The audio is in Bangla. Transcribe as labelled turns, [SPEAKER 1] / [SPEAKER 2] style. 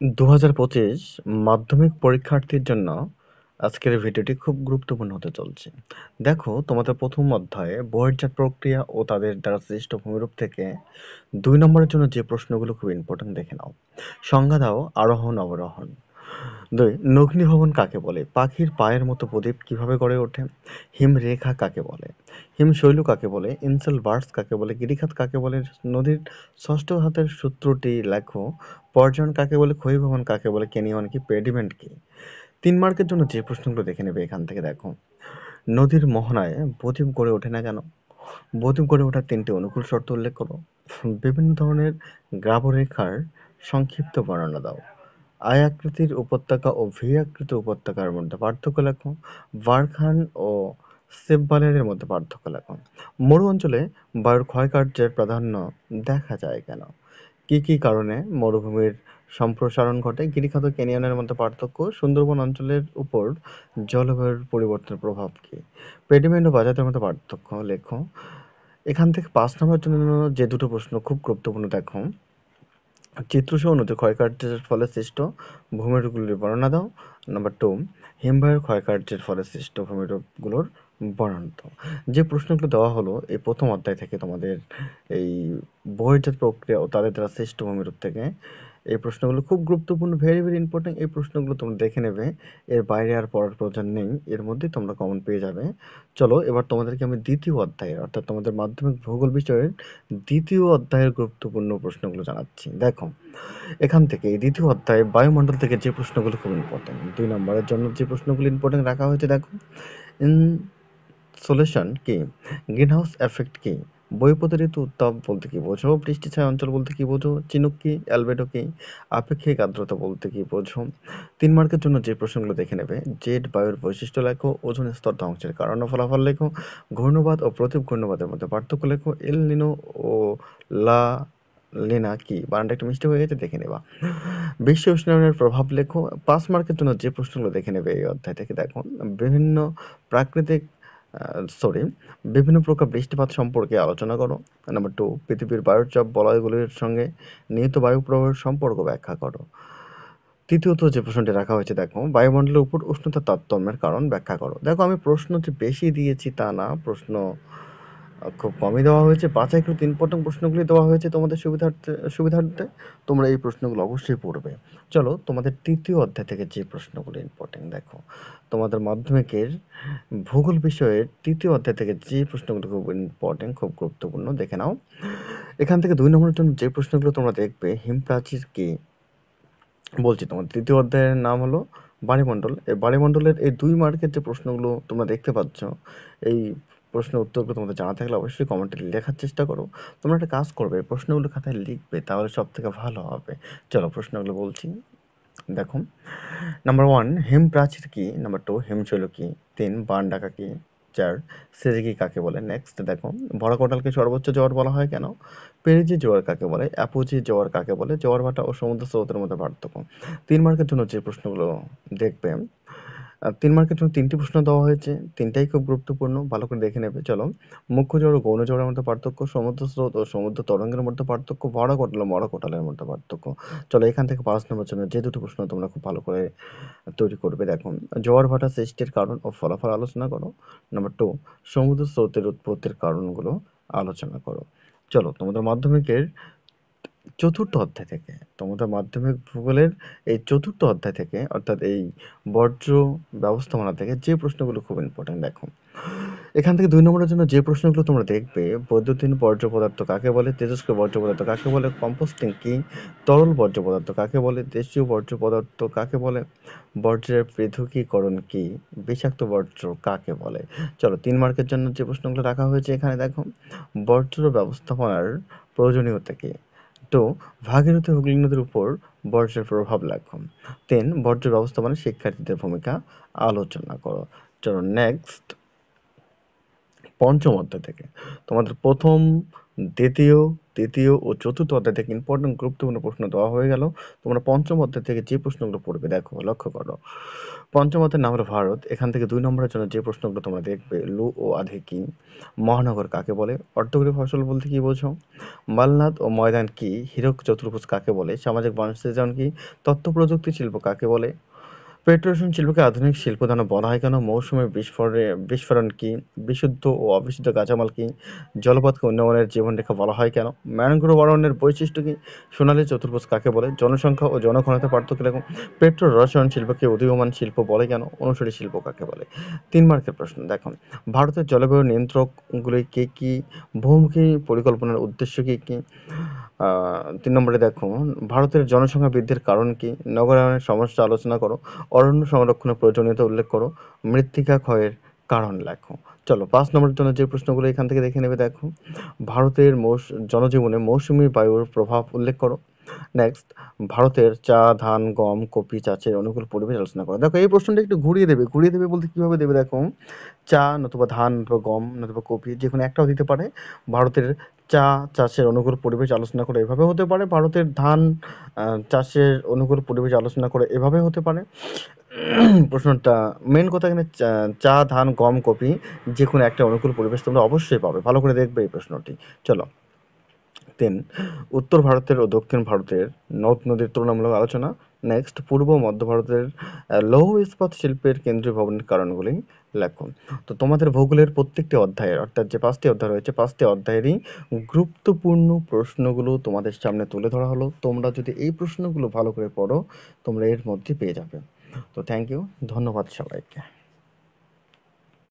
[SPEAKER 1] ২০২৫ মাধ্যমিক পরীক্ষার্থীর জন্য আজকের এই ভিডিওটি খুব গুরুত্বপূর্ণ হতে চলছে। দেখো, তোমাদের প্রথম অধ্যায়ে বহির্জাত প্রক্রিয়া ও তাদের দ্বারা সৃষ্ট ভূমিরূপ থেকে ২ নম্বরের জন্য যে প্রশ্নগুলো খুব ইম্পর্টেন্ট দেখে নাও। সংজ্ঞা দাও আরোহণ অবরোহণ। ২ নগ্নীভবন কাকে বলে? পাখির পায়ের মতো প্রদীপ কিভাবে গড়ে ওঠে? হিমরেখা কাকে বলে? হিমশৈল কাকে বলে? ইনসেল বার্ডস কাকে বলে? গিরিখাত কাকে বলে? নদীর ষষ্ঠ হাতের সূত্রটি লেখো। পর্যয়ন কাকে বলে? ক্ষয়ীভবন কাকে বলে? কেনিয়ন কি? পেডিমেন্ট কি? ৩ মার্কের জন্য যে প্রশ্নগুলো দেখে নেবে এখান থেকে দেখো। নদীর মোহনায় বদ্বীপ গড়ে ওঠে না কেন? বদ্বীপ গড়ে ওঠার ৩টি অনুকূল শর্ত উল্লেখ করো। বিভিন্ন ধরনের গ্রাবরেখার সংক্ষিপ্ত বর্ণনা দাও। আই আকৃতির উপত্যকা ও ভি আকৃতির উপত্যকার মধ্যে পার্থক্য লেখো। বারখান ও সেপবালের মধ্যে পার্থক্য লেখো। মরু অঞ্চলে বায়ুর ক্ষয়কার্যের প্রাধান্য দেখা যায় কেন? কি কি কারণে মরুভূমির সম্প্রসারণ ঘটে? গিরিখাত ও ক্যানিয়নের মধ্যে পার্থক্য। সুন্দরবন অঞ্চলের উপর জলবায়ুর পরিবর্তনের প্রভাব কি? পেডিমেন্ট ও বাজাতের মধ্যে পার্থক্য লেখো। এখান থেকে ৫ নম্বরের জন্য যে দুটো প্রশ্ন খুব গুরুত্বপূর্ণ দেখো। চিত্রসহ নদীর ক্ষয়কার্যের ফলে সৃষ্ট ভূমিরূপগুলির বর্ণনা দাও। নাম্বার 2 হিমবাহের ক্ষয়কার্যের ফলে সৃষ্ট ভূমিরূপগুলোর বর্ণনা দাও। যে প্রশ্নগুলো দেওয়া হলো এই প্রথম অধ্যায় থেকে তোমাদের এই বহির্জাত প্রক্রিয়া ও তাদের দ্বারা সৃষ্ট ভূমিরূপ থেকে এই প্রশ্নগুলো খুব গুরুত্বপূর্ণ, ভেরি ভেরি ইম্পর্টেন্ট। এই প্রশ্নগুলো তোমরা দেখে নেবে, এর বাইরে আর পড়ার প্রয়োজন নেই, এর মধ্যেই তোমরা কমন পেয়ে যাবে। চলো এবার তোমাদেরকে আমি দ্বিতীয় অধ্যায়ের অর্থাৎ তোমাদের মাধ্যমিক ভূগোল বিষয়ের দ্বিতীয় অধ্যায়ের গুরুত্বপূর্ণ প্রশ্নগুলো জানাচ্ছি। দেখো, এখান থেকে এই দ্বিতীয় অধ্যায়ে বায়ুমণ্ডল থেকে যে প্রশ্নগুলো খুব ইম্পর্টেন্ট, ২ নম্বরের জন্য যে প্রশ্নগুলো ইম্পর্টেন্ট রাখা হয়েছে দেখো। ইনসোলেশন কি? গ্রিনহাউস এফেক্ট কি? বহিঃপ্রসারিত উত্তাপ বলতে কি বোঝো? বৃষ্টি ছায়া অঞ্চল বলতে কি বোঝো? চিনুক কি? অ্যালবেডো কি? আপেক্ষিক আর্দ্রতা বলতে কি বোঝো? ৩ মার্কের জন্য যে প্রশ্নগুলো দেখে নেবে। জেড বায়ুর বৈশিষ্ট্য লেখো। ওজোন স্তর ধ্বংসের কারণ ও ফলাফল লেখো। ঘূর্ণবাত ও প্রতীপ ঘূর্ণবাতের মধ্যে পার্থক্য লেখো। এল নিনো ও লা লিনা কি? বানানটা একটু মিষ্টি হয়ে গেছে, দেখে নেবা। বিশ্ব উষ্ণায়নের প্রভাব লেখো। ৫ মার্কের জন্য যে প্রশ্নগুলো দেখে নেবে এই অধ্যায় থেকে দেখো। বিভিন্ন প্রাকৃতিক সরি বিভিন্ন প্রকার বৃষ্টিপাত সম্পর্কে আলোচনা করো। নাম্বার 2 পৃথিবীর বায়ুচাপ বলয়গুলির সঙ্গে নিহিত বায়ু প্রবাহের সম্পর্ক ব্যাখ্যা করো। তৃতীয়ত যে প্রশ্নটি রাখা হয়েছে দেখো, বায়ুমণ্ডলের উপর উষ্ণতার তারতম্যের কারণ ব্যাখ্যা করো। দেখো, আমি প্রশ্ন যে বেশি দিয়েছি তা না, প্রশ্ন খুব কমই দেওয়া হয়েছে। বাছাইকৃত ইম্পর্টেন্ট প্রশ্নগুলি দেওয়া হয়েছে তোমাদের সুবিধার্থে। তোমরা এই প্রশ্নগুলো অবশ্যই পড়বে। চলো তোমাদের তৃতীয় অধ্যায় থেকে যে প্রশ্নগুলো ইম্পর্টেন্ট দেখো। তোমাদের মাধ্যমিকের ভূগোল বিষয়ের তৃতীয় অধ্যায় থেকে যে প্রশ্নগুলো খুব ইম্পর্টেন্ট, খুব গুরুত্বপূর্ণ দেখে নাও। এখান থেকে ২ নম্বরের জন্য যে প্রশ্নগুলো তোমরা দেখবে, হিমপ্রাচীর কি? বলছি, তোমার তৃতীয় অধ্যায়ের নাম হলো বায়ুমণ্ডল। এই বায়ুমণ্ডলের এই ২ মার্কের যে প্রশ্নগুলো তোমরা দেখতে পাচ্ছ, এই প্রশ্নের উত্তরগুলো তোমাদের জানা থাকলে অবশ্যই কমেন্টে লেখার চেষ্টা করো। তোমরা একটা কাজ করবে, প্রশ্নগুলো খাতায় লিখবে, তাহলে সবথেকে ভালো হবে। চলো প্রশ্নগুলো বলছি। দেখো, নাম্বার 1 হিমপ্রাচীর কি? নাম্বার 2 হিমশৈল কি? ৩ বানডাকা কি? ৪ সিরিকি কাকে বলে? নেক্সট দেখো, ভরা কোটালকে সর্বোচ্চ জোয়ার বলা হয় কেন? পেরিজি জোয়ার কাকে বলে? অ্যাপোজি জোয়ার কাকে বলে? জোয়ার ভাটা ও সমুদ্র স্রোতের মধ্যে পার্থক্য। ৩ মার্কের জন্য যে প্রশ্নগুলো দেখবে, ৩ মার্কের জন্য ৩টি প্রশ্ন দেওয়া হয়েছে, ৩টাই খুব গুরুত্বপূর্ণ, ভালো করে দেখে নেবে। চলো, মুখ্য জোয়ার ও গৌণ জোয়ারের মধ্যে পার্থক্য, সমুদ্র স্রোত ও সমুদ্র তরঙ্গের মধ্যে পার্থক্য, ভরা কোটাল ও মরা কোটালের মধ্যে পার্থক্য। চলো এখান থেকে ৫ নম্বরের জন্য যে দুটো প্রশ্ন তোমরা খুব ভালো করে তৈরি করবে দেখো। জোয়ার ভাটা সৃষ্টির কারণ ও ফলাফল আলোচনা করো। নাম্বার 2 সমুদ্র স্রোতের উৎপত্তির কারণগুলো আলোচনা করো। চলো তোমাদের মাধ্যমিকের চতুর্থ অধ্যায় থেকে, তোমাদের মাধ্যমিক ভূগোলের এই চতুর্থ অধ্যায় থেকে অর্থাৎ এই বর্জ্য ব্যবস্থাপনা থেকে যে প্রশ্নগুলো খুব ইম্পর্টেন্ট দেখো। এখান থেকে ২ নম্বরের জন্য যে প্রশ্নগুলো তোমরা দেখবে, বৈদ্যুতিন বর্জ্য পদার্থ কাকে বলে? তেজস্ক্রিয় বর্জ্য পদার্থ কাকে বলে? কম্পোস্টিং কি? তরল বর্জ্য পদার্থ কাকে বলে? দেশীয় বর্জ্য পদার্থ কাকে বলে? বর্জ্যের পৃথকীকরণ কি? বিষাক্ত বর্জ্য কাকে বলে? চলো ৩ মার্কের জন্য যে প্রশ্নগুলো রাখা হয়েছে এখানে দেখো। বর্জ্য ব্যবস্থাপনার প্রয়োজনীয়তা কি? ২ ভাগীরথী হুগলি নদীর উপর বর্জ্যের প্রভাব লেখো। ৩ বর্জ্য ব্যবস্থাপনায় শিক্ষার্থীদের ভূমিকা আলোচনা করো। চলো নেক্সট, পঞ্চম অধ্যায় থেকে তোমাদের প্রথম, দ্বিতীয় তৃতীয় ও চতুর্থ অধ্যায় থেকে ইম্পর্টেন্ট গুরুত্বপূর্ণ প্রশ্ন দেওয়া হয়ে গেল। তোমরা পঞ্চম অধ্যায় থেকে যে প্রশ্নগুলো পড়বে দেখো, লক্ষ্য করো। পঞ্চম অধ্যায়ের নাম হলো ভারত। এখান থেকে 2 নম্বরের জন্য যে প্রশ্নগুলো তোমরা দেখবে, লু ও আধি কি, মহানগর কাকে বলে, অর্থকরী ফসল বলতে কি বোঝো, মালনাদ ও ময়দান কি, হীরক চতুর্ভুজ কাকে বলে, সামাজিক বনাঞ্চল কি, তথ্য প্রযুক্তি শিল্প কাকে বলে, পেট্রোরসায়ন শিল্পকে আধুনিক শিল্পধারা বলা হয় কেন, মৌসুমী বিস্ফোরণ কি, বিশুদ্ধ ও অবিশুদ্ধ কাঁচামাল কি, জলপথকে উন্নয়নের জীবনরেখা বলা হয় কেন, ম্যানগ্রোভ অরণ্যের বৈশিষ্ট্য কি, সোনালী চতুর্ভুজ কাকে বলে, জনসংখ্যা ও জনঘনতা পার্থক্য লেখো, পেট্রো রসায়ন শিল্পকে উদীয়মান শিল্প বলে কেন, অনুসারী শিল্প কাকে বলে। 3 মার্কের প্রশ্ন দেখো, ভারতের জলবায়ু নিয়ন্ত্রকগুলি কি কি, বহুমুখী পরিকল্পনার উদ্দেশ্য কি কি। 3 নম্বরে দেখো, ভারতের জনসংখ্যা বৃদ্ধির কারণ কি, নগরায়নের সমস্যা আলোচনা করো, অরণ্য সংরক্ষণের প্রয়োজনীয়তা উল্লেখ করো, মৃত্তিকা ক্ষয়ের কারণ লেখো। চলো 5 নম্বরের জন্য যে প্রশ্নগুলো এখান থেকে দেখে নেবে দেখো, ভারতের জনজীবনে মৌসুমী বায়ুর প্রভাব উল্লেখ করো। নেক্সট, ভারতের চা, ধান, গম, কফি চাষের অনুকূল পরিবেশ আলোচনা করো। দেখো এই প্রশ্নটা একটু ঘুরিয়ে দেবে বলতে কিভাবে দেবে দেখো, চা নতুবা ধান নতুবা গম নতুবা কফি যে কোনো একটাও দিতে পারে। ভারতের চা চাষের অনুকূল পরিবেশ আলোচনা করে এভাবে হতে পারে, ভারতের ধান চাষের অনুকূল পরিবেশ আলোচনা করে এভাবে হতে পারে। প্রশ্নটা মেন কথা এখানে চা, ধান, গম, কফি যে কোনো একটা অনুকূল পরিবেশ তোমরা অবশ্যই পাবে, ভালো করে দেখবে এই প্রশ্নটি। চলো 3, উত্তর ভারতের ও দক্ষিণ ভারতের নদ নদীর তুলনামূলক আলোচনা। নেক্সট, পূর্ব ও মধ্য ভারতের লৌহ ইস্পাত শিল্পের কেন্দ্রীয় ভবনের কারণগুলি লেখো। তো তোমাদের ভূগোলের প্রত্যেকটি অধ্যায়ের, অর্থাৎ যে 5টি অধ্যায় রয়েছে 5টি অধ্যায়েরই গুরুত্বপূর্ণ প্রশ্নগুলো তোমাদের সামনে তুলে ধরা হলো। তোমরা যদি এই প্রশ্নগুলো ভালো করে পড়ো তোমরা এর মধ্যে পেয়ে যাবে। তো থ্যাংক ইউ, ধন্যবাদ সবাইকে।